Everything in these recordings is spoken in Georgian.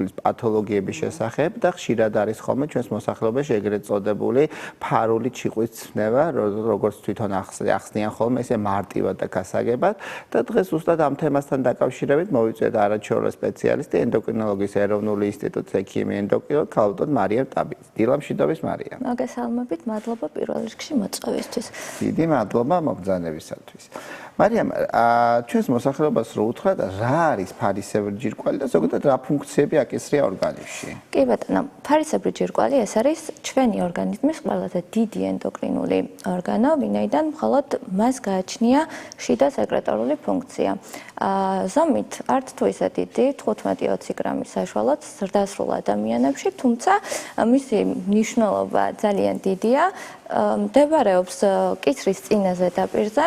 სიკვდილის პათოლოგიების შესახებ და ხშირად არის ხოლმე ჩვენს მოსახლეობაში ეგრეთ წოდებული ფარული ჩიყვის ცნება, როგორც თვითონ ახსნიან ხოლმე ესე მარტივად და გასაგებად და დღეს ზუსტად ამ თემასთან დაკავშირებით მოვიწვიეთ არაჩვეულებრივი სპეციალისტი ენდოკრინოლოგიის ეროვნული ინსტიტუტის ექიმი ენდოკრინოლოგი ქალბატონ მარიამ ტაბიძე. დილამშვიდობის მარიამ. მოგესალმებით, მადლობა პირველ რიგში მოწვევისთვის. დიდი მადლობა მოგზაურობისათვის. მარიამ, ჩვენს მოსახლეობას რო უთხრათ, რა არის ფარისებრი ჯირკვალი და ზოგადად რა ფუნქციები აკისრია ორგანიზმში? კი ბატონო, ფარისებრი ჯირკვალი ეს არის ჩვენი ორგანიზმის ყველაზე დიდი ენდოკრინული ორგანო, ვინაიდან მხოლოდ მას გააჩნია შიდა სეკრეტორული ფუნქცია. ზომით არც თუ ისე დიდი, 15-20 გრამის საშუალოდ ზრდასრულ ადამიანებში, თუმცა მისი მნიშვნელობა ძალიან დიდია, მდებარეობს კისრის წინა ზედაპირზე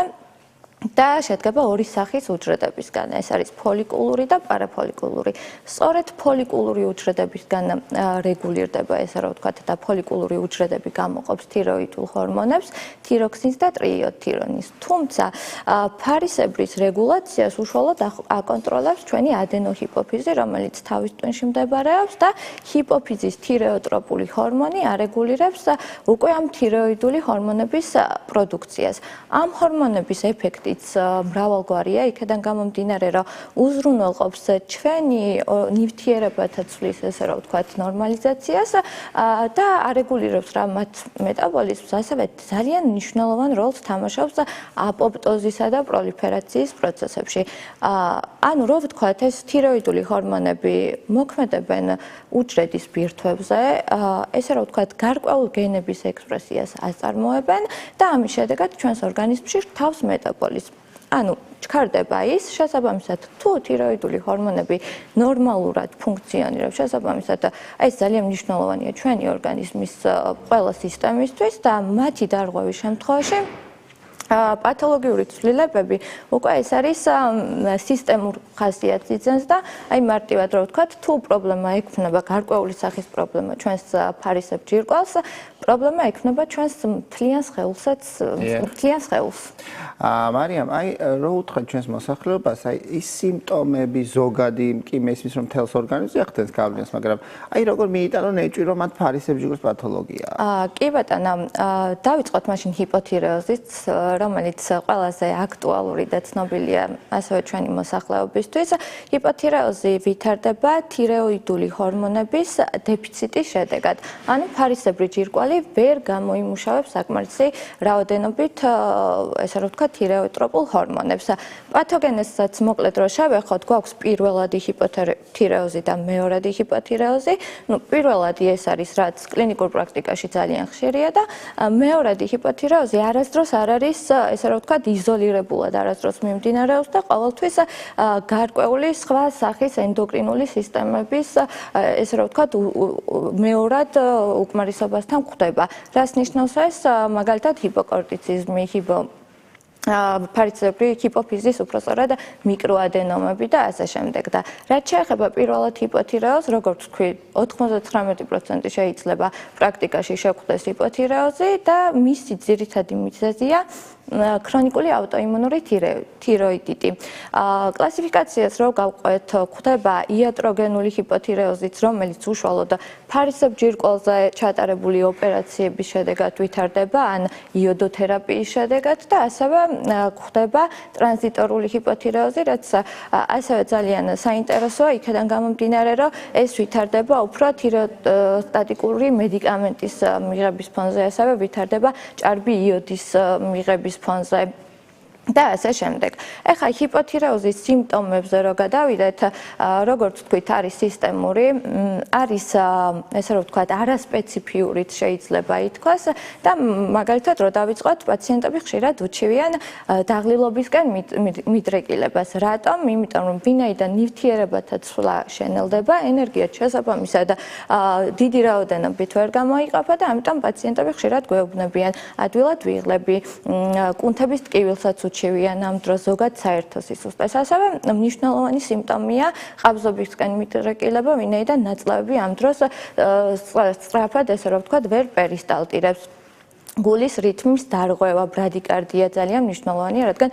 და შედგება ორი სახის უჯრედებისგან. ეს არის ფოლიკულური და პარაფოლიკულური. სწორედ ფოლიკულური უჯრედებისგან რეგულირდება, ესე რომ ვთქვათ, და ფოლიკულური უჯრედები გამოყოფს თიროიდულ ჰორმონებს, თიროქსინს და ტრიიოდთირონის. თუმცა ფარისებრის რეგულაციას უშუალოდ აკონტროლებს ჩვენი ადენოჰიპოფიზი, რომელიც თავის ტვინში მდებარეობს და ჰიპოფიზის თირეოტროპული ჰორმონი არეგულირებს უკვე ამ თიროიდული ჰორმონების პროდუქციას. ამ ჰორმონების ეფექტი მრავალგვარია, იქიდან გამომდინარე, რომ უზრუნველყოფს ჩვენი ნივთიერებათა ცვლის, ესე რომ ვთქვათ, ნორმალიზაციას და არეგულირებს რა მათ მეტაბოლიზმს, ასევე ძალიან მნიშვნელოვან როლს თამაშობს აპოპტოზისა და პროლიფერაციის პროცესებში. ანუ რო ვთქვათ, ეს თიროიდული ჰორმონები მოქმედებენ უჯრედის ბირთვებზე, ესე რომ ვთქვათ, გარკვეულ გენების ექსპრესიას აწარმოებენ და ამის შედეგად ჩვენს ორგანიზმში რთავს მეტაბოლიზმი. ანუ ჩქარდება ის, შესაბამისად, თუ თიროიდული ჰორმონები ნორმალურად ფუნქციონირებს, შესაბამისად, ეს ძალიან მნიშვნელოვანია ჩვენი ორგანიზმის ყველა სისტემისთვის და მათი დარღვევის შემთხვევაში პათოლოგიური ცვლილებები უკვე ეს არის სისტემურ ხასიათს იძენს და აი მარტივად რო ვთქვათ, თუ პრობლემა ექმნება გარკვეული სახის პრობლემა ჩვენს ფარისებრ ჯირკვალს, პრობლემა ექმნება ჩვენს მთლიან სხეულს. მარიამ, აი რო უთხრათ ჩვენს მოსახლეობას, აი ის სიმპტომები ზოგადი კი მესმის რომ მთელს ორგანიზმს ახდენს გავლენას, მაგრამ აი როგორ მიიტანონ ეჭვი რომ მათ ფარისებრ ჯირკვლის პათოლოგია? კი ბატონო, დავიწყოთ მაშინ ჰიპოთირეოზით, რომელიც ყველაზე აქტუალური და ცნობილია ასევე ჩვენი მოსახლეობისთვის. ჰიპოთირეოზი ვითარდება თიროიდული ჰორმონების დეფიციტის შედეგად. ანუ ფარისებრი ჯირკვალი ვერ გამოიმუშავებს საკმარისი რაოდენობით, ესე რომ ვთქვათ, თირეოტროპულ ჰორმონებს. პათოგენესაც მოკლედ რო შევეხოთ, გვაქვს პირველადი ჰიპოთირეოზი და მეორადი ჰიპოთირეოზი. ნუ პირველადი ეს არის, რაც კლინიკურ პრაქტიკაში ძალიან ხშირია და მეორადი ჰიპოთირეოზი არასდროს არ არის, ესე რომ ვთქვათ, იზოლირებულად არასდროს მიმდინარეობს და ყოველთვის გარკვეული სხვა სახის ენდოკრინული სისტემების, ესე რომ ვთქვათ, მეორად უკმარისობასთან ხდება. რას ნიშნავს ეს? მაგალითად, ჰიპოკორტიციზმი, ფარისებრი ჰიპოფიზის უпроსწორად მიკროადენომები და ასე შემდეგ და რაც შეეხება პირველად ჰიპოთირეოზს, როგორც ვთქვი, 99% შეიძლება პრაქტიკაში შევხვდეს ჰიპოთირეოზი და მისი ძირითადი მიზეზია ქრონიკული აუტოიმუნური თიროიდიტი. კლასიფიკაციას რო გავყვეთ, ხდება იატროგენული ჰიპოთირეოზიც, რომელიც უშუალოდ ფარისებრ ჯირკვალზე ჩატარებული ოპერაციების შედეგად ვითარდება, ან იოდოთერაპიის შედეგად და ასევე ხდება ტრანზიტორული ჰიპოთირეოზი, რაც ასევე ძალიან საინტერესოა, იქიდან გამომდინარე, რომ ეს ვითარდება უფრო თიროსტატიკური მედიკამენტის მიღების ფონზე, ასევე ვითარდება ჭარბი იოდის მიღების ფონზე და ასე შემდეგ. ეხლა ჰიპოთირეოზის სიმპტომებზე რო გადავიდეთ, როგორც ვთქვით, არის სისტემური, არის ესე რომ ვთქვათ, არასპეციფიურიც შეიძლება ითქვას და მაგალითად რო დავიწყოთ, პაციენტები ხშირად უჩივიან დაღლილობისკენ მიდრეკილებას. რატომ? იმიტომ რომ ვინაიდან ნივთიერებათა ცვლა შენელდება, ენერგია შესაბამისად დიდი რაოდენობით ვერ გამოიყოფა და ამიტომ პაციენტები ხშირად გვეუბნებიან ადვილად ვიღლები, კუნთების ტკივილსაც უჩივიან ამ დროს ზოგად საერთო სისუსტეს. ასევე მნიშვნელოვანი სიმპტომია ყაბზობისკენ მიდრეკილება, ვინაიდან ნაწლავები ამ დროს სწრაფად, ესე რომ ვთქვათ, ვერ პერისტალტირებს. გულის რითმის დარღვევა, ბრადიკარდია ძალიან მნიშვნელოვანია, რადგან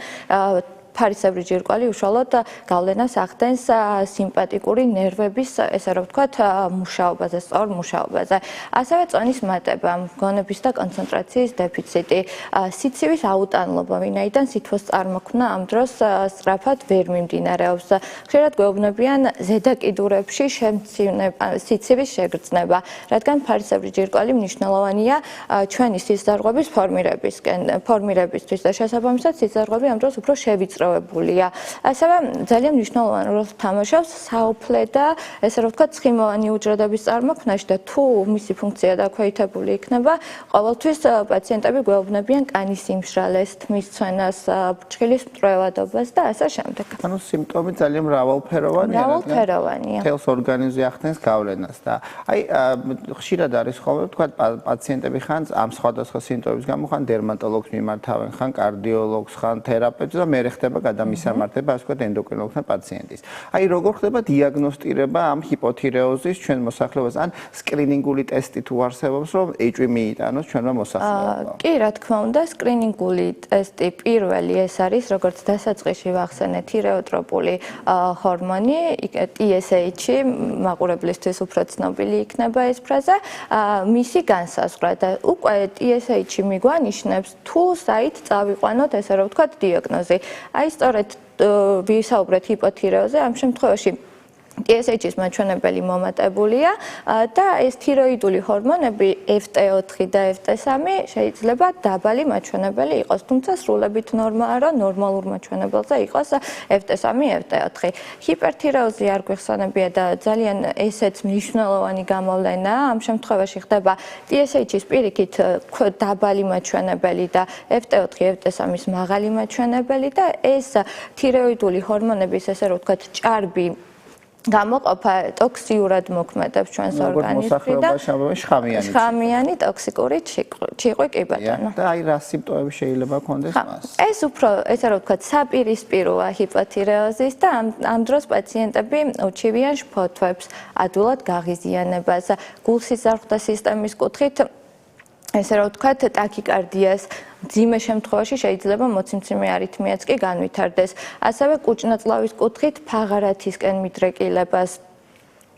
ფარისებრი ჯირკვალი უშუალოდ გავლენას ახდენს სიმპათიკური ნერვების, ესე რომ ვთქვათ, მუშაობაზე, სწორ მუშაობაზე. ასევე წონის მატება, გონების და კონცენტრაციის დეფიციტი, სიცივის აუტანლობა, ვინაიდან სითბოს წარმოქმნა ამ დროს სწრაფად ვერ მიმდინარეობს. ხშირად გვეუბნებიან ზედა კიდურებში სიცივის შეგრძნება, რადგან ფარისებრი ჯირკვალი მნიშვნელოვანია ჩვენი სისხლძარღვების ფორმირებისთვის და შესაბამისად სისხლძარღვები ამ დროს უფრო შევიწროებულია. ასევე ძალიან მნიშვნელოვან როლს თამაშობს საოფლე და ესე რომ ვთქვათ ცხიმოვანი უჯრედების წარმოქმნაში და თუ მისი ფუნქცია დაქვეითებული იქნება, ყოველთვის პაციენტები გვეუბნებიან კანის სიმშრალეს, თმის ცვენას, ბრჭყილის მტვრევადობას და ასე შემდეგ. ანუ სიმპტომი ძალიან მრავალფეროვანია. მრავალფეროვანია. მთელს ორგანიზმზე ახდენს გავლენას და ხშირად არის ხოლმე ვთქვათ პაციენტები ხან ამ სხვადასხვა სიმპტომების გამო ხან დერმატოლოგს მიმართავენ, ხან კარდიოლოგს, ხან თერაპევტს და მერე ხდება გადამისამართება ასე ვთქვათ ენდოკრინოლოგთან პაციენტის. როგორ ხდება დიაგნოსტირება ამ ჰიპოთირეოზის ჩვენ მოსახლეობას ან სკრინინგული ტესტი თუ არსებობს რომ HB მიიტანოს ჩვენმა მოსახლეობამ? კი, რა თქმა უნდა, სკრინინგული ტესტი პირველი ეს არის, როგორც დასაწყისში ვახსენე, თირეოტროპული ჰორმონი, TSH-ი, მაყურებლისთვის უფრო ცნობილი იქნება ეს ფრაზა, მისი განსაზღვრა და უკვე TSH-ი მიგვანიშნებს თუ საით წავიყვანოთ, ესე რომ ვთქვათ, დიაგნოზი. აი სწორედ ვისაუბრეთ ჰიპოთირეოზე, ამ შემთხვევაში TSH-ის მაჩვენებელი მომატებულია და ეს თიროიდული ჰორმონები FT4 და FT3 შეიძლება დაბალი მაჩვენებელი იყოს, თუმცა სრულებით ნორმაა, რომ ნორმალურ მაჩვენებელზე იყოს FT3, FT4. ჰიპერთირეოზი არ გვეხსენებია და ძალიან ესეც მნიშვნელოვანი გამოვლენაა. ამ შემთხვევაში ხდება TSH-ის პირიქით დაბალი მაჩვენებელი და FT4, FT3-ის მაღალი მაჩვენებელი და ეს თიროიდული ჰორმონების, ესე რომ ვთქვათ, ჭარბი გამოყოფა ტოქსიურად მოქმედებს ჩვენს ორგანიზმში და შხამიანი ტოქსიკური ჭიყვი კი ბატონო. და აი რა სიმპტომები შეიძლება ჰქონდეს მას? ეს უფრო, ესე რომ ვთქვათ, საპირისპიროა ჰიპოთირეოზის და ამ დროს პაციენტები უჩივიან შფოთვებს, ადვილად გაღიზიანებას, გულსიზარღვთა სისტემის კუთხით ესე რომ ვთქვათ, ტაქიკარდიას, მძიმე შემთხვევაში შეიძლება მოციმციმე არითმიაც კი განვითარდეს. ასევე კუჭნაწლავის კუთხით ფაღარათისკენ მიდრეკილებას.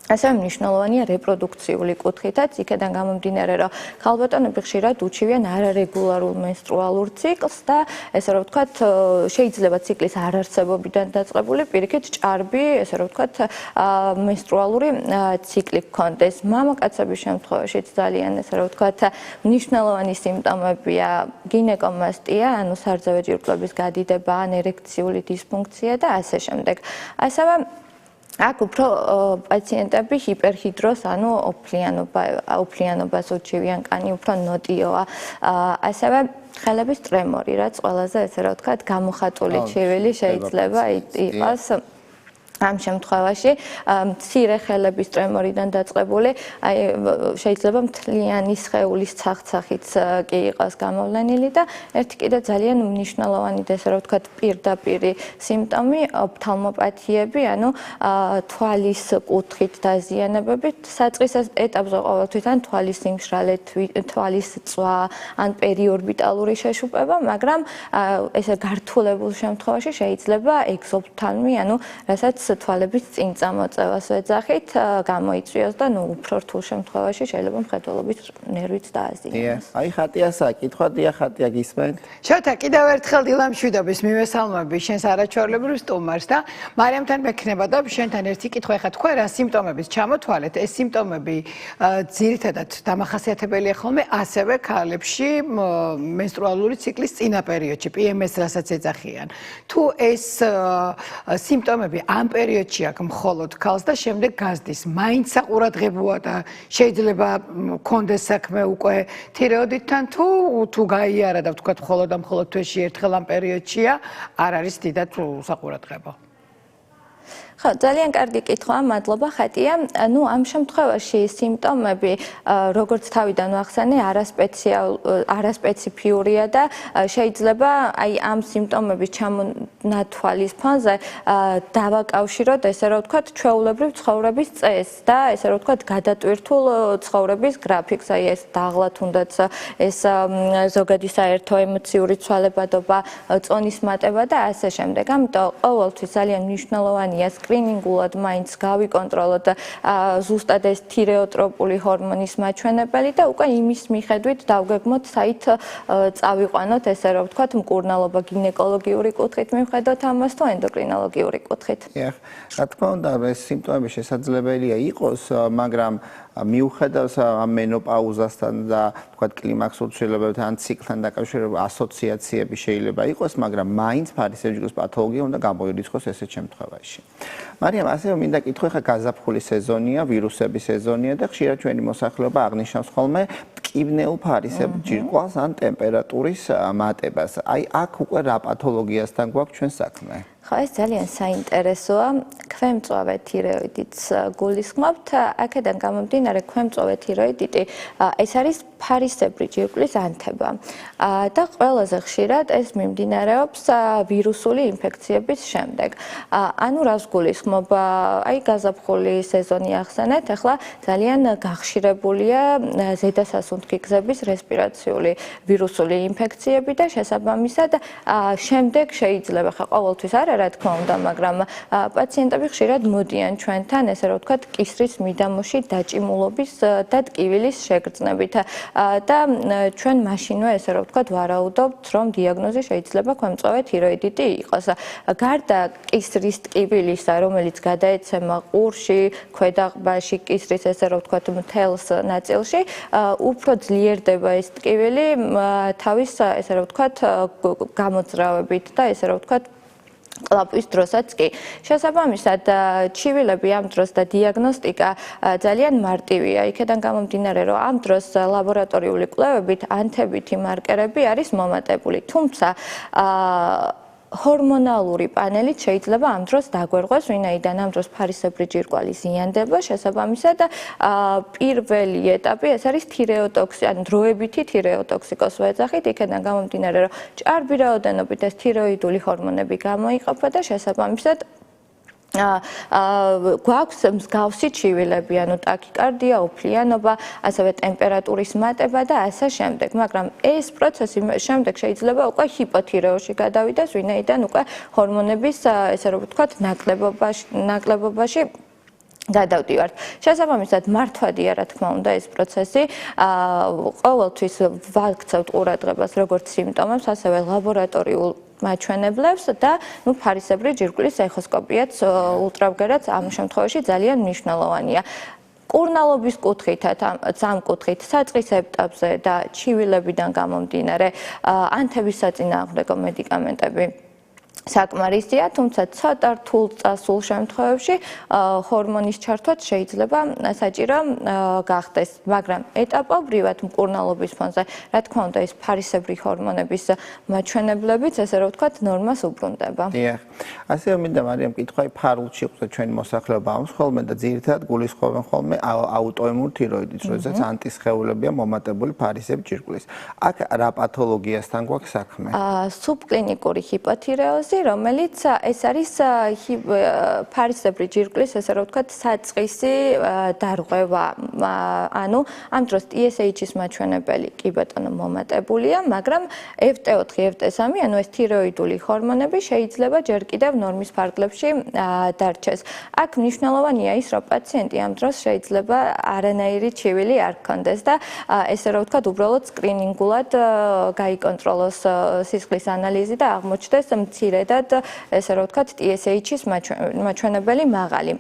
ასევე მნიშვნელოვანია რეპროდუქციული კუთხითაც, იქედან გამომდინარე, რომ ქალბატონები ხშირად უჩივიან არარეგულარულ მენსტრუალურ ციკლს და ესე რომ ვთქვათ, შეიძლება ციკლის არარსებობიდან დაწყებული პირიქით ჭარბი, ესე რომ ვთქვათ, მენსტრუალური ციკლი გქონდეს. მამაკაცების შემთხვევაშიც ძალიან ესე რომ ვთქვათ, მნიშვნელოვანი სიმპტომებია გინეკომასტია, ანუ სარძევე ჯირკვლების გადიდება, ან ერექციული დისფუნქცია და ასე შემდეგ. ასევე აქ უფრო პაციენტები ჰიპერჰიდროს, ანუ ოფლიანობას უჩივიან, კანი უფრო ნოტიოა. ასევე ხელების ტრემორი, რაც ყველაზე ესე რომ ვთქვათ, გამოხატული ჩივილი შეიძლება იყოს. ამ შემთხვევაში მცირე ხელების ტრემორიდან დაწყებული, აი შეიძლება მთლიანი სხეულის ცახცახიც კი იყოს გამოვლენილი და ერთი კიდე ძალიან მნიშვნელოვანი და ესე რომ ვთქვათ, პირდაპირი სიმპტომი ოფთალმოპათიები, ანუ თვალის კუთხით დაზიანებები, საწყის ეტაპზე ყოველთვის ან თვალის სიმშრალე, თვალის წვა, ან პერიორბიტალური შეშუპება, მაგრამ ესე გართულებულ შემთხვევაში შეიძლება ეგზოფთალმი, ანუ რასაც თვალების წინ წამოწევას ვეძახით, გამოიწვიოს და უფრო რთულ შემთხვევაში შეიძლება მხედველობის ნერვიც დააზიანოს. აი ხატია საკითხვა, დია ხატია გისმენთ? შოთა, კიდევ ერთხელ დილამშვიდობის მივესალმები შენს არაჩვეულებრივ სტუმარს და მარიამთან მექნება და შენთან ერთი კითხვა, ეხლა თქვენ რა სიმპტომების ჩამოთვალეთ, ეს სიმპტომები ძირითადად დამახასიათებელია ხოლმე ასევე ქალებში მენსტრუალური ციკლის წინა პერიოდში, PMS რასაც ეძახიან. თუ ეს სიმპტომები ამ პერიოდში აქ მხოლოდ ქალს და შემდეგ გაზდის, მაინც საყურადღებოა და შეიძლება კონდეს საქმე უკვე თირეოდითთან თუ გაიარა და ვთქვათ მხოლოდ და მხოლოდ თვეში ერთხელ ამ პერიოდშია, არ არის დიდად საყურადღებო. ხო, ძალიან კარგი კითხვა, მადლობა ხატია. ნუ ამ შემთხვევაში სიმპტომები, როგორც თავიდან ვახსენე, არასპეციფიურია და შეიძლება აი ამ სიმპტომების ჩამონათვალის ფონზე დავაკავშიროთ, ესე რომ ვთქვათ, ჩვეულებრივ ცხოვრების წესს და ესე რომ ვთქვათ, გადატვირთულ ცხოვრების გრაფიკს, აი ეს დაღლა თუნდაც ეს ზოგადი საერთო ემოციური ცვალებადობა, წონის მატება და ასე შემდეგ. ამიტომ ყოველთვის ძალიან მნიშვნელოვანია სკრინინგულად მაინც გავიკონტროლოთ ზუსტად ეს თირეოტროპული ჰორმონის მაჩვენებელი და უკვე იმის მიხედვით დავგეგმოთ საით წავიყვანოთ, ესე რომ ვთქვათ, მკურნალობა გინეკოლოგიური კუთხით მივხედოთ ამას თუ ენდოკრინოლოგიური კუთხით. რა თქმა უნდა, ეს სიმპტომები შესაძლებელია იყოს, მაგრამ მიუხედავს ამ მენოპაუზასთან და თქვათ კლიმაქსურ ცვლილებებთან, ციკლთან დაკავშირებული ასოციაციები შეიძლება იყოს, მაგრამ მაინც ფარისებრ პათოლოგია უნდა გამოირიცხოს ესეთ შემთხვევაში. მარიამ, ასევე მინდა კითხო, ხა გაზაფხული სეზონია, ვირუსების სეზონია და ხშირად ჩვენი მოსახლეობა აღნიშნავს ხოლმე ტკივნეულ ფარისებრ ჯირკვალს ან ტემპერატურის მატებას. აი აქ უკვე რა პათოლოგიასთან გვაქვს ჩვენ საქმე? ხო, ეს ძალიან საინტერესოა. ქვემწვავე თიროიდიტს გულისხმობთ. აქედან გამომდინარე, ქვემწვავე თიროიდიტი ეს არის ფარისებრი ჯირკვლის ანთება. და ყველაზე ხშირად ეს მიმდინარეობს ვირუსული ინფექციების შემდეგ. ანუ რას გულისხმობ? აი გაზაფხული სეზონი ახსენეთ, ახლა ძალიან გახშირებულია ზედასასუნთქი გზების რესპირაციული ვირუსული ინფექციები და შესაბამისად შემდეგ შეიძლება ხა ყოველთვის არა რა თქმა უნდა, მაგრამ პაციენტები ხშირად მოდიან ჩვენთან, ესე რომ ვთქვათ, კისრის მიდამოში დაჭიმულობის და ტკივილის შეგრძნებით და ჩვენ მაშინვე ესე რომ ვთქვათ, ვარაუდობთ, რომ დიაგნოზი შეიძლება ქვემწვავე თიროიდიტი იყოს. გარდა კისრის ტკივილისა, რომელიც გადაეცემა ყურში, ქვედაღბაში, კისრის ესე რომ ვთქვათ, მთელს ნაწილში, უფრო ძლიერდება ეს ტკივილი თავის ესე რომ ვთქვათ, გამოძრავებით და ესე რომ ვთქვათ, კლაპვის დროსაც კი. შესაბამისად, ჩივილები ამ დროს და დიაგნოსტიკა ძალიან მარტივია. იქედან გამომდინარე, რომ ამ დროს ლაბორატორიული კვლევებით ანთებითი მარკერები არის მომატებული. თუმცა ჰორმონალური პანელით შეიძლება ამ დროს დაგვერღვას, ვინაიდან ამ დროს ფარისებრი ჯირკვალი ზიანდება, შესაბამისად პირველი ეტაპი ეს არის თირეოტოქსი, ანუ დროებითი თირეოტოქსიკოს ვეძახით, იქედან გამომდინარე, რომ ჭარბი რაოდენობით ეს თიროიდული ჰორმონები გამოიყოფა და შესაბამისად გვაქვს მსგავსი ჩივილები, ანუ ტაქიკარდია, უფლიანობა, ასევე ტემპერატურის მატება და ასე შემდეგ. მაგრამ ეს პროცესი შემდეგ შეიძლება უკვე ჰიპოთირეოში გადავიდეს, ვინაიდან უკვე ჰორმონების, ესე რომ ვთქვათ, ნაკლებობაში გადავდივართ. შესაბამისად, მართვადია, რა თქმა უნდა, ეს პროცესი. ყოველთვის ვაქცევთ ყურადღებას როგორც სიმპტომებს, ასევე ლაბორატორიულ მაჩვენებლებს და ფარისებრი ჯირკვლის ეხოსკოპიაც ультრავგერაც ამ შემთხვევაში ძალიან მნიშვნელოვანია. კურნალობის კუთხითაც, ამ კუთხით საწყის ეტაპზე და ჩივილებიდან გამომდინარე ანთების საწინააღმდეგო მედიკამენტები საკმარისია, თუმცა ცოტა რთულ წასულ შემთხვევებში ჰორმონის ჩართვაც შეიძლება საჭირო გახდეს, მაგრამ ეტაპობრივად მკურნალობის ფონზე, რა თქმა უნდა, ეს ფარისებრი ჰორმონების მაჩვენებლებიც, ესე რომ ვთქვათ, ნორმას უბრუნდება. დიახ. ასევე მინდა მარიამ კითხვა, ფარულში ხვდა ჩვენი მოსახლეობა ამს ხოლმე და ძირითადად გულისხმობენ ხოლმე აუტოიმუნ თიროიდიტს, როდესაც ანტისხეულებია მომატებული ფარისებრ ჯირკვლის. აქ რა პათოლოგიასთან გვაქვს საქმე? სუბკლინიკური ჰიპოთირეოზი, რომელიც ეს არის ფარისებრი ჯირკვლის, ესე რომ ვთქვათ, საწყისი დარღვევა. ანუ ამ დროს TSH-ის მაჩვენებელი კი ბატონო მომატებულია, მაგრამ FT4, FT3, ანუ ეს თიროიდული ჰორმონები შეიძლება ჯერ კიდევ ნორმის ფარგლებში დარჩეს. აქ მნიშვნელოვანია ის, რომ პაციენტი ამ დროს შეიძლება არანაირი ჩივილი არ ჰქონდეს და ესე რომ ვთქვათ, უბრალოდ სკრინინგულად გაიკონტროლოს სისხლის ანალიზი და აღმოჩნდეს მცირედად, ესე რომ ვთქვათ, TSH-ის მაჩვენებელი მაღალი.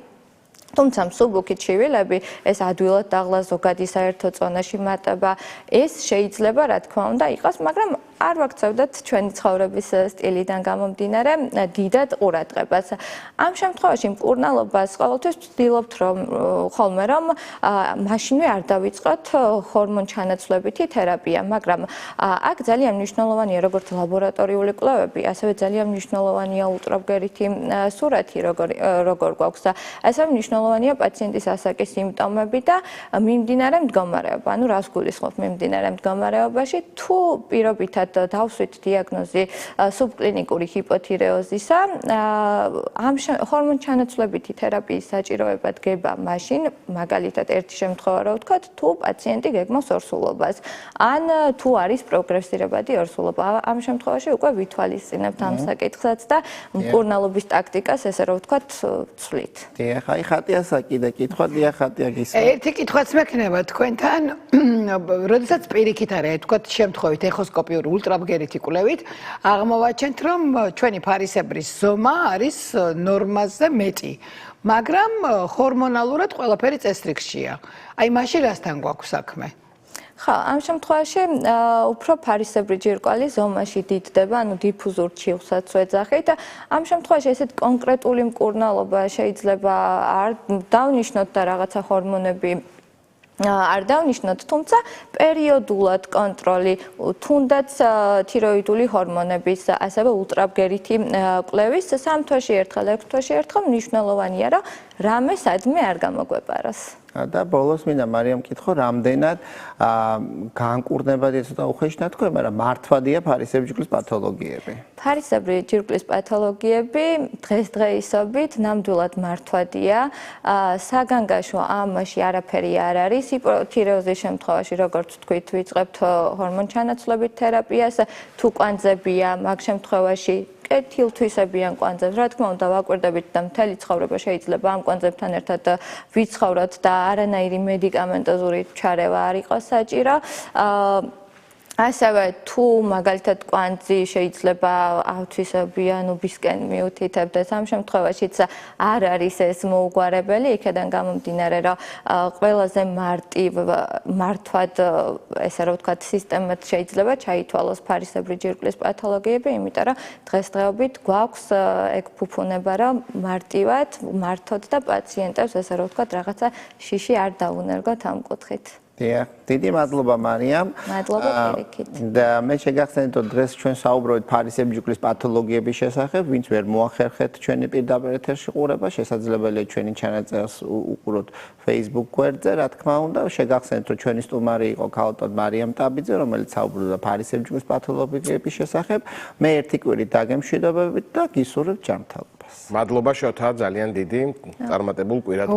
თუმცა მსუბუქი ჩივილები, ეს ადვილად დაღლა ზოგადი საერთო ზონაში მატება, ეს შეიძლება რა თქმა უნდა იყოს, მაგრამ არ ვაქცევდათ ჩვენი ცხოვრების სტილიდან გამომდინარე დიდად ყურადღებას. ამ შემთხვევაში მკურნალობას ყოველთვის ვცდილობთ ხოლმე რომ მაშინვე არ დავიწყოთ ჰორმონ ჩანაცვლებითი თერაპია, მაგრამ აქ ძალიან მნიშვნელოვანია როგორც ლაბორატორიული კვლევები, ასევე ძალიან მნიშვნელოვანია ულტრაბგერითი სურათი, როგორ გვაქვს და ასევე მნიშვნელოვანია პაციენტის ასაკის სიმპტომები და მიმდინარე მდგომარეობა. ანუ რას გულისხმობ მიმდინარე მდგომარეობაში, თუ პირობითად დავსვით დიაგნოზი სუბკლინიკური ჰიპოთირეოზისა, ამ ჰორმონ ჩანაცვლებითი თერაპიის საჭიროება დგება მაშინ, მაგალითად ერთი შემთხვევა რო ვთქვათ, თუ პაციენტი გეგმავს ორსულობას, ან თუ არის პროგრესირებადი ორსულობა. ამ შემთხვევაში უკვე ვითვალისწინებთ ამ საკითხსაც და მკურნალობის ტაქტიკას, ესე რომ ვთქვათ, ვცვლით. დიახ, აი ხატია საკიდე კითხვა, დიახ, ხატია გისვა. ერთი კითხვაც მექნება თქვენთან, როდესაც პირიქით არის, თქვათ შემთხვევით ეხოსკოპიური ულტრაბგერითი კვლევით, აღმოვაჩენთ, რომ ჩვენი ფარისებრის ზომა არის ნორმაზე მეტი, მაგრამ ჰორმონალურად ყველაფერი წესრიგშია. აი მაშინ რასთან გვაქვს საქმე? ხო, ამ შემთხვევაში უფრო ფარისებრი ჯირკვალი ზომაში დიდდება, ანუ დიფუზურ ჩივხსაც ვეძახით. ამ შემთხვევაში ესეთ კონკრეტული მკურნალობა შეიძლება არ დავნიშნოთ და რაღაცა ჰორმონები არ დავნიშნოთ, თუმცა პერიოდულად კონტროლი, თუნდაც თიროიდული ჰორმონების, ასევე ულტრაბგერითი კვლევის 3 თვეში ერთხელ, 6 თვეში ერთხელ მნიშვნელოვანია, რომ რამე სადმე არ გამოგვეპაროს. და ბოლოს მინდა მარიამ კითხო, რამდენად განკურნებადი ცოტა უხეში ნათქვამი, მაგრამ მართვადია ფარისებრი ჯირკვლის პათოლოგიები. ფარისებრი ჯირკვლის პათოლოგიები დღესდღეობით ნამდვილად მართვადია. საგანგაშო ამაში არაფერი არ არის. ჰიპოთირეოზის შემთხვევაში, როგორც თქვით, ვიწყებთ ჰორმონ ჩანაცვლებით თერაპიას, თუ კვანძებია, მაგ შემთხვევაში კეთილთვისებიან კვანძებს, რა თქმა უნდა, ვაკვირდებით და მთელი ცხოვრება შეიძლება ამ კვანძებთან ერთად ვიცხოვროთ და არანაირი მედიკამენტოზური ჩარევა არ იყოს საჭირო. ასევე თუ მაგალითად კვანძი შეიძლება ავთვისებიანობისკენ მიუთითებდეს, ამ შემთხვევაშიც არ არის ეს მოუგვარებელი, იქედან გამომდინარე, რომ ყველაზე მართვად, ესე რომ ვთქვათ, სისტემად შეიძლება ჩაითვალოს ფარისებრი ჯირკვლის პათოლოგიები, იმიტომ რომ დღესდღეობით გვაქვს ეგ ფუფუნება, რომ მარტივად მართოთ და პაციენტებს, ესე რომ ვთქვათ, რაღაცა შიში არ დაუნერგოთ ამ კუთხით. დიახ, დიდი მადლობა მარიამ. მადლობა პირიქით. და მე შეგახსენებთ, რომ დღეს ჩვენ საუბრობთ ფარისებრი ჯირკვლის პათოლოგიების შესახებ, ვინც ვერ მოახერხეთ ჩვენი პირდაპირ ეთერში ყურება, შესაძლებელია ჩვენი ჩანაწერს უყუროთ Facebook გვერდზე, რა თქმა უნდა, შეგახსენებთ, რომ ჩვენი სტუმარი იყო ქალბატონ მარიამ ტაბიძე, რომელიც საუბრობდა ფარისებრი ჯირკვლის პათოლოგიების შესახებ. მე ერთი კვირით დაგემშვიდობებით და გისურვებთ ჯანმრთელობას. მადლობა შოთა, ძალიან დიდი წარმატებულ კვირად.